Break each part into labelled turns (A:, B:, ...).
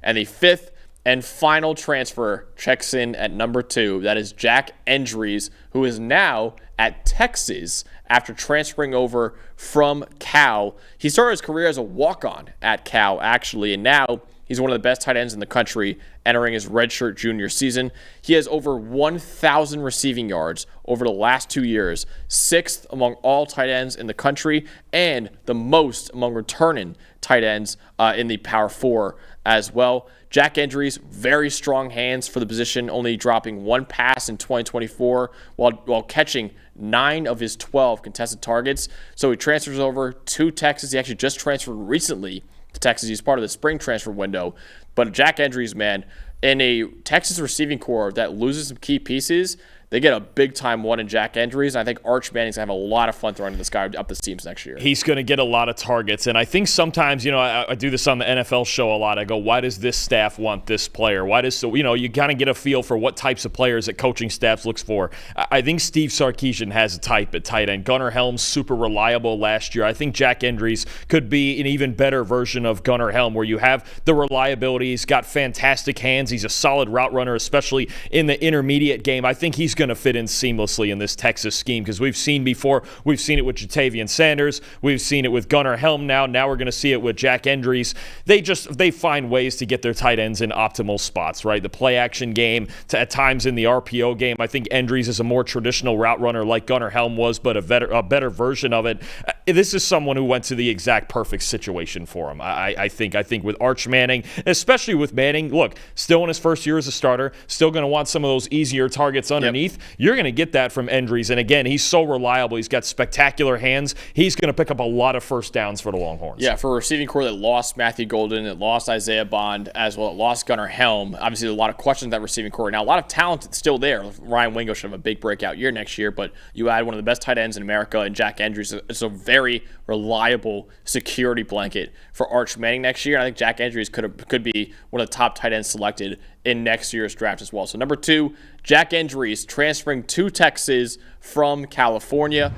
A: And the fifth and final transfer checks in at number 2. That is Jack Endries, who is now at Texas after transferring over from Cal. He started his career as a walk-on at Cal, actually, and now he's one of the best tight ends in the country entering his redshirt junior season. He has over 1,000 receiving yards over the last 2 years, 6th among all tight ends in the country, and the most among returning tight ends in the Power 4 as well. Jack Endries, very strong hands for the position, only dropping 1 pass in 2024 while catching 9 of his 12 contested targets. So he transfers over to Texas. He actually just transferred recently to Texas. He's part of the spring transfer window. But Jack Endries, man, in a Texas receiving core that loses some key pieces, they get a big-time one in Jack Endries, and I think Arch Manning's going to have a lot of fun throwing this guy up the seams next year.
B: He's going to get a lot of targets, and I think sometimes, I do this on the NFL show a lot. I go, why does this staff want this player? You kind of get a feel for what types of players that coaching staffs looks for. I think Steve Sarkisian has a type at tight end. Gunnar Helm's super reliable last year. I think Jack Endries could be an even better version of Gunnar Helm, where you have the reliability. He's got fantastic hands. He's a solid route runner, especially in the intermediate game. I think he's going to fit in seamlessly in this Texas scheme, because we've seen before. We've seen it with Jatavian Sanders. We've seen it with Gunnar Helm now. Now we're going to see it with Jack Endries. They find ways to get their tight ends in optimal spots, right? The play action game, at times in the RPO game. I think Endries is a more traditional route runner like Gunnar Helm was, but a better version of it. This is someone who went to the exact perfect situation for him. I think with Arch Manning, especially with Manning, look, still in his first year as a starter, still going to want some of those easier targets underneath. Yep. You're going to get that from Endries. And again, he's so reliable. He's got spectacular hands. He's going to pick up a lot of first downs for the Longhorns.
A: Yeah, for a receiving core that lost Matthew Golden, that lost Isaiah Bond, as well as lost Gunnar Helm. Obviously, a lot of questions that receiving core. Now, a lot of talent still there. Ryan Wingo should have a big breakout year next year, but you add one of the best tight ends in America, and Jack Endries is a very reliable security blanket for Arch Manning next year. And I think Jack Endries could be one of the top tight ends selected in next year's draft as well. So number 2, Jack Endries transferring to Texas from California.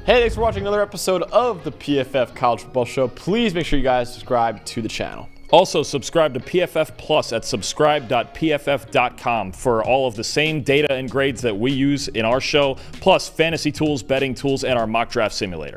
A: Hey, thanks for watching another episode of the PFF College Football Show. Please make sure you guys subscribe to the channel.
B: Also, subscribe to PFF Plus at subscribe.pff.com for all of the same data and grades that we use in our show, plus fantasy tools, betting tools, and our mock draft simulator.